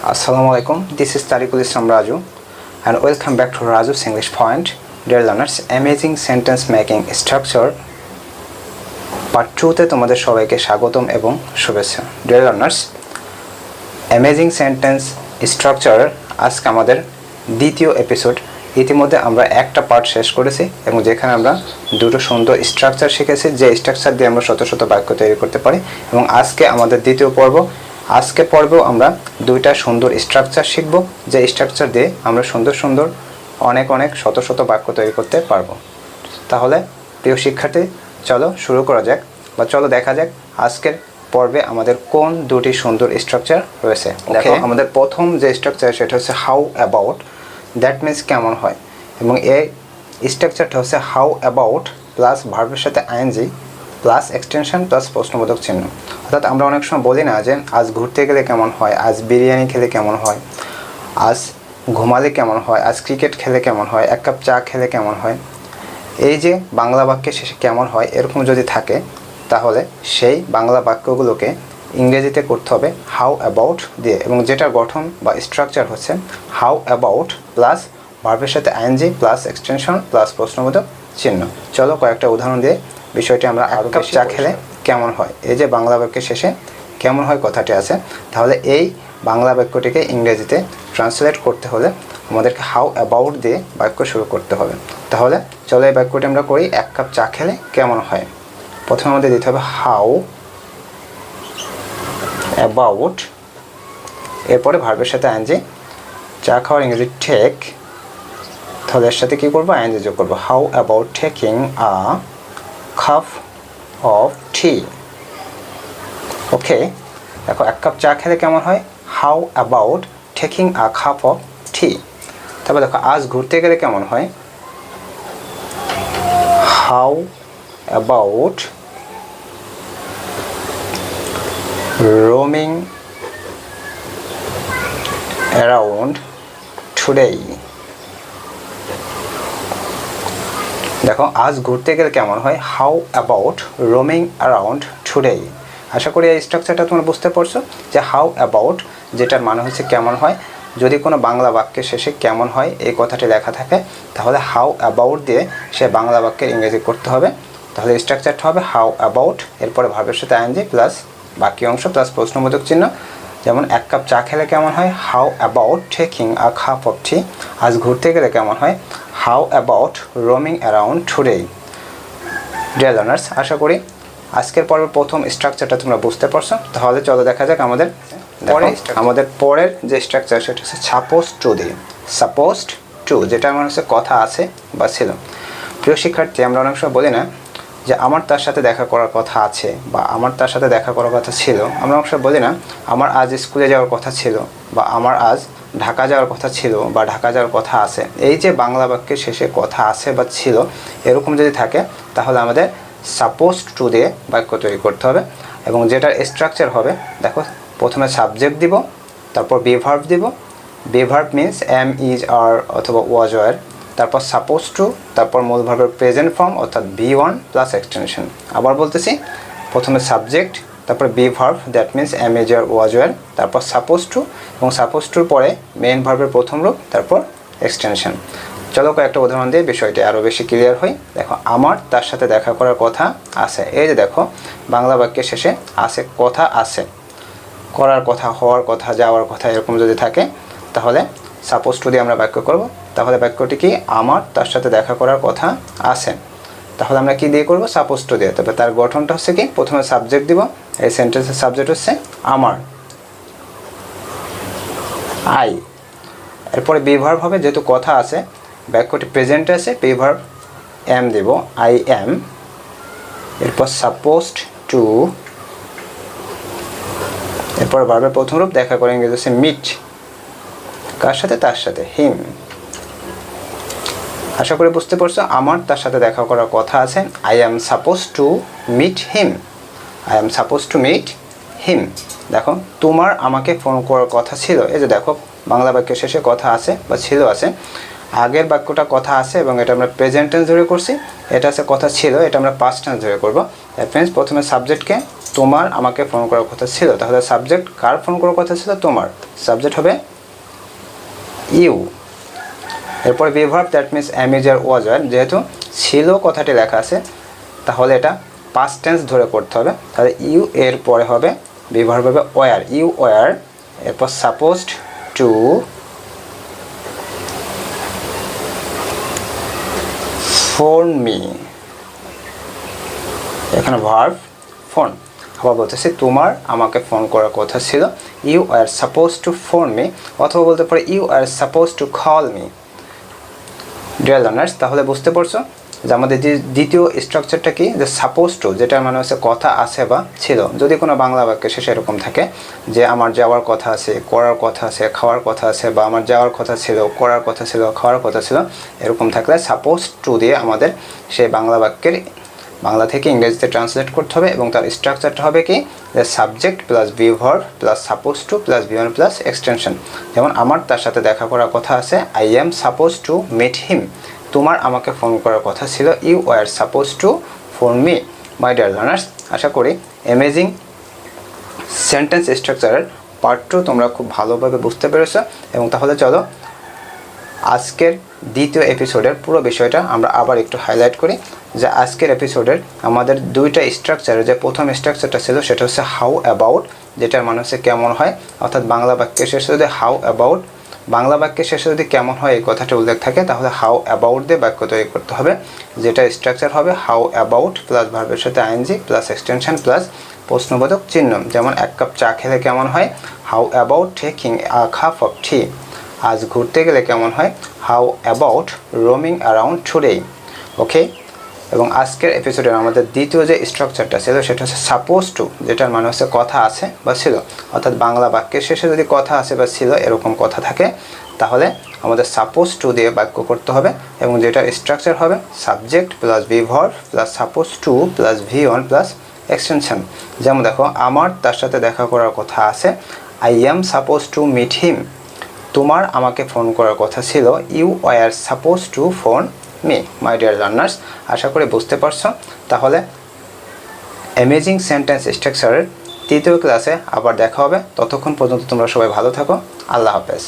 Assalamualaikum. This is Tariqul Islam Raju and welcome back to Raju's English Point. Dear learners, amazing sentence making structure part 2 তে তোমাদের সবাইকে স্বাগতম এবং শুভেচ্ছা। Dear learners, amazing sentence structure আজকে আমাদের দ্বিতীয় এপিসোড। ইতিমধ্যে আমরা একটা পার্ট শেষ করেছি এবং যেখানে আমরা দুটো সুন্দর স্ট্রাকচার শিখেছি, যে স্ট্রাকচার দিয়ে আমরা শত শত বাক্য তৈরি করতে পারি। এবং আজকে আমাদের দ্বিতীয় পর্ব। আজকে পর্বেও আমরা দুইটা সুন্দর স্ট্রাকচার শিখব, যে স্ট্রাকচার দিয়ে আমরা সুন্দর সুন্দর অনেক শত শত বাক্য তৈরি করতে পারবো। তাহলে প্রিয় শিক্ষার্থী, চলো শুরু করা যাক, বা চলো দেখা যাক আজকের পর্বে আমাদের কোন দুটি সুন্দর স্ট্রাকচার রয়েছে। দেখো, আমাদের প্রথম যে স্ট্রাকচার সেটা হচ্ছে হাউ অ্যাবাউট, দ্যাট মিনস কেমন হয়। এবং এই স্ট্রাকচারটা হচ্ছে হাউ অ্যাবাউট প্লাস ভার্বের সাথে আইএনজি প্লাস এক্সটেনশন প্লাস প্রশ্নবোধক চিহ্ন। অর্থাৎ আমরা অনেক সময় বলি না যে আজ ঘুরতে গেলে কেমন হয়, আজ বিরিয়ানি খেলে কেমন হয়, আজ ঘুমালে কেমন হয়, আজ ক্রিকেট খেলে কেমন হয়, এক কাপ চা খেলে কেমন হয়। এই যে বাংলা বাক্যের শেষে কেমন হয় এরকম যদি থাকে, তাহলে সেই বাংলা বাক্যগুলোকে ইংরেজিতে করতে হবে হাউ অ্যাবাউট দিয়ে। এবং যেটার গঠন বা স্ট্রাকচার হচ্ছে হাউ অ্যাবাউট প্লাস ভার্বের সাথে আইএনজি প্লাস এক্সটেনশন প্লাস প্রশ্নবোধক চিহ্ন। চলো কয়েকটা উদাহরণ দিয়ে বিষয়টি আমরা আরও কাপ চা খেলে কেমন হয়, এই যে বাংলা বাক্যের শেষে কেমন হয় কথাটি আছে, তাহলে এই বাংলা বাক্যটিকে ইংরেজিতে ট্রান্সলেট করতে হলে আমাদেরকে হাউ অ্যাবাউট দিয়ে বাক্য শুরু করতে হবে। তাহলে চলো এই বাক্যটি আমরা করি, এক কাপ চা খেলে কেমন হয়। প্রথমে আমাদের দিতে হবে হাউ অ্যাবাউট, এরপরে ভার্বের সাথে আইএনজি, চা খাওয়ার ইংরেজি টেক, তাহলে এর সাথে কী করবো, আইএনজি যোগ করবো। How about taking a cup of tea. Okay, দেখো এক কাপ চা খেলে কেমন হয়, how about taking a cup of tea. তারপর দেখো আজ ঘুরতে গেলে কেমন হয়, how about roaming around today। দেখো আজ ঘুরতে গেলে কেমন হয়, how about roaming around today. আশা করি এই স্ট্রাকচারটা তোমরা বুঝতে পারছো যে হাউ অ্যাবাউট যেটার মানে হচ্ছে কেমন হয়। যদি কোনো বাংলা বাক্যের শেষে কেমন হয় এই কথাটি লেখা থাকে, তাহলে হাউ অ্যাবাউট দিয়ে সে বাংলা বাক্যের ইংরেজি করতে হবে। তাহলে স্ট্রাকচারটা হবে হাউ অ্যাবাউট, এরপরে ভার্বের সাথে আইএনজি প্লাস বাকি অংশ প্লাস প্রশ্নবোধক চিহ্ন। যেমন এক কাপ চা খেলে কেমন হয়, how about taking a cup of tea. আজ ঘুরতে গেলে কেমন হয়, how about roaming around today. Dear learners, আশা করি আজকের পর্বের প্রথম স্ট্রাকচারটা তোমরা বুঝতে পারছো। তাহলে চলো দেখা যাক আমাদের পরের যে স্ট্রাকচার সেটা হচ্ছে সাপোজড টু দিয়ে। সাপোজড টু যেটা আমার হচ্ছে কথা আছে বা ছিল। প্রিয় শিক্ষার্থী, আমরা অনেক সময় বলি না যে আমার তার সাথে দেখা করার কথা আছে বা আমার তার সাথে দেখা করার কথা ছিল। আমরা অনেক সময় বলি না আমার আজ স্কুলে যাওয়ার কথা ছিল বা আমার আজ ঢাকা যাওয়ার কথা ছিল বা ঢাকা যাওয়ার কথা আছে। এই যে বাংলা বাক্যের শেষে কথা আছে বা ছিল এরকম যদি থাকে, তাহলে আমাদের সাপোজড টু দিয়ে বাক্য তৈরি করতে হবে। এবং যেটার স্ট্রাকচার হবে, দেখো প্রথমে সাবজেক্ট দিব, তারপর বি ভার্ব দিব। Be verb means am, is, are অথবা ওয়াজ, ওয়ার, তারপর সাপোজ টু, তারপর মূল ভার্বের প্রেজেন্ট ফর্ম অর্থাৎ V1 প্লাস এক্সটেনশন। আবার বলতেছি, প্রথমে সাবজেক্ট, তারপর be verb that means am, is, are, was, were, তারপর সাপোজ টু, এবং সাপোজ টুর পরে মেইন ভার্বের প্রথম রূপ, তারপর এক্সটেনশন। চলো কয়েকটা উদাহরণ দিয়ে বিষয়টি আরও বেশি ক্লিয়ার হয়। দেখো আমার তার সাথে দেখা করার কথা আছে। এই যে দেখো বাংলা বাক্যের শেষে আছে, কথা আছে, করার কথা, হওয়ার কথা, যাওয়ার কথা এরকম যদি থাকে, তাহলে সাপোজ টু দিয়ে আমরা বাক্য করব। তাহলে বাক্যটি কি, আমার তার সাথে দেখা করার কথা আছে। তাহলে আমরা কি দিয়ে করব, সাপোজ টু দিয়ে। তবে তার গঠনটা হচ্ছে কি, প্রথমে সাবজেক্ট দিব, এই সেন্টেন্সের সাবজেক্ট হচ্ছে আমার, আই। এরপরে বি ভার্ব হবে, যেহেতু কথা আছে, বাক্যটি প্রেজেন্টে আছে, বি ভার্ব এম দেব, আই এম। এরপর সাপোজড টু, এরপর ভার্বের প্রথম রূপ দেখা করে ইংরেজি হচ্ছে মিট, কার সাথে, তার সাথে, হিম। আশা করি বুঝতে পারছো, আমার তার সাথে দেখা করার কথা আছে, I am suppose to meet him, I am suppose to meet him. দেখো তোমার আমাকে ফোন করার কথা ছিল। এই যে দেখো বাংলা বাক্যের শেষে কথা আছে বা ছিল আছে, আগের বাক্যটা কথা আছে এবং এটা আমরা প্রেজেন্ট টেন্স ধরে করছি, এটা আছে কথা ছিল, এটা আমরা পাস্ট টেন্স ধরে করব। দ্যাট মিনস প্রথমে সাবজেক্টকে তোমার আমাকে ফোন করার কথা ছিল, তাহলে সাবজেক্ট কার ফোন করার কথা ছিল? তোমার। সাবজেক্ট হবে ইউ। এরপর be verb that means am is are was আর, যেহেতু ছিল কথাটি লেখা আছে তাহলে এটা পাস্ট টেন্স ধরে করতে হবে। তাহলে ইউ এর পরে হবে বি ভার্ব হবে ওয়ার, ইউ ওয়ার। এরপর সাপোজড টু ফোন মি, এখানে ভার্ব ফোন। আবার বলতেছি তোমার আমাকে ফোন করার কথা ছিল, you are suppose to phone me, অথবা বলতে পারে you are suppose to call me. Dear learners, তাহলে বুঝতে পারছো যে আমাদের যে দ্বিতীয় স্ট্রাকচারটা কি, যে সাপোজ টু, যেটা মানে হচ্ছে কথা আছে বা ছিল। যদি কোনো বাংলা বাক্যে শেষে এরকম থাকে যে আমার যাওয়ার কথা আছে, করার কথা আছে, খাওয়ার কথা আছে, বা আমার যাওয়ার কথা ছিল, করার কথা ছিল, খাওয়ার কথা ছিল, এরকম থাকলে সাপোজ টু দিয়ে আমাদের সেই বাংলা বাক্যের বাংলা থেকে ইংরেজিতে ট্রান্সলেট করতে হবে, এবং তার স্ট্রাকচারটা হবে কি, যে subject plus be verb plus suppose to plus V one plus extension. যেমন আমার তার সাথে দেখা করার কথা আছে, I am suppose to meet him. তোমার আমাকে ফোন করার কথা ছিল, you were suppose to phone me. My dear learners, আশা করি অ্যামেজিং সেন্টেন্স স্ট্রাকচারের পার্ট 2 তোমরা খুব ভালোভাবে বুঝতে পেরেছো। এবং তাহলে চলো আজকের দ্বিতীয় এপিসোডের পুরো বিষয়টা আমরা আবার একটু হাইলাইট করি। যে আজকের এপিসোডের আমাদের দুইটা স্ট্রাকচারের যে প্রথম স্ট্রাকচারটা ছিল সেটা হচ্ছে হাউ অ্যাবাউট, যেটার মানে হচ্ছে কেমন হয়, অর্থাৎ বাংলা বাক্যের শেষে যদি হাউ অ্যাবাউট, বাংলা বাক্যের শেষে যদি কেমন হয় এই কথাটা উল্লেখ থাকে তাহলে হাউ অ্যাবাউট দিয়ে বাক্য তৈরি করতে হবে, যেটা স্ট্রাকচার হবে হাউ অ্যাবাউট প্লাস ভার্বের সাথে আইএনজি প্লাস এক্সটেনশন প্লাস প্রশ্নবোধক চিহ্ন। যেমন এক কাপ চা খেলে কেমন হয়, how about taking a cup of tea. আজ ঘুরতে গেলে কেমন হয়, how about roaming around today. Okay, এবং আজকের এপিসোডের আমাদের দ্বিতীয় যে স্ট্রাকচারটা ছিল সেটা হচ্ছে সাপোজ টু, যেটার মানে হচ্ছে কথা আছে বা ছিল, অর্থাৎ বাংলা বাক্যের শেষে যদি কথা আছে বা ছিল এরকম কথা থাকে তাহলে আমাদের সাপোজ টু দিয়ে বাক্য করতে হবে, এবং যেটার স্ট্রাকচার হবে subject plus be verb plus suppose to plus V one plus extension. যেমন দেখো, আমার তার সাথে দেখা করার কথা আছে, I am suppose to meet him. তোমার আমাকে ফোন করার কথা ছিল, you were suppose to phone me. My dear learners, আশা করি বুঝতে পারছো। তাহলে অ্যামেজিং সেন্টেন্স স্ট্রাকচারের তৃতীয় ক্লাসে আবার দেখা হবে। ততক্ষণ পর্যন্ত তোমরা সবাই ভালো থাকো। আল্লাহ হাফেজ।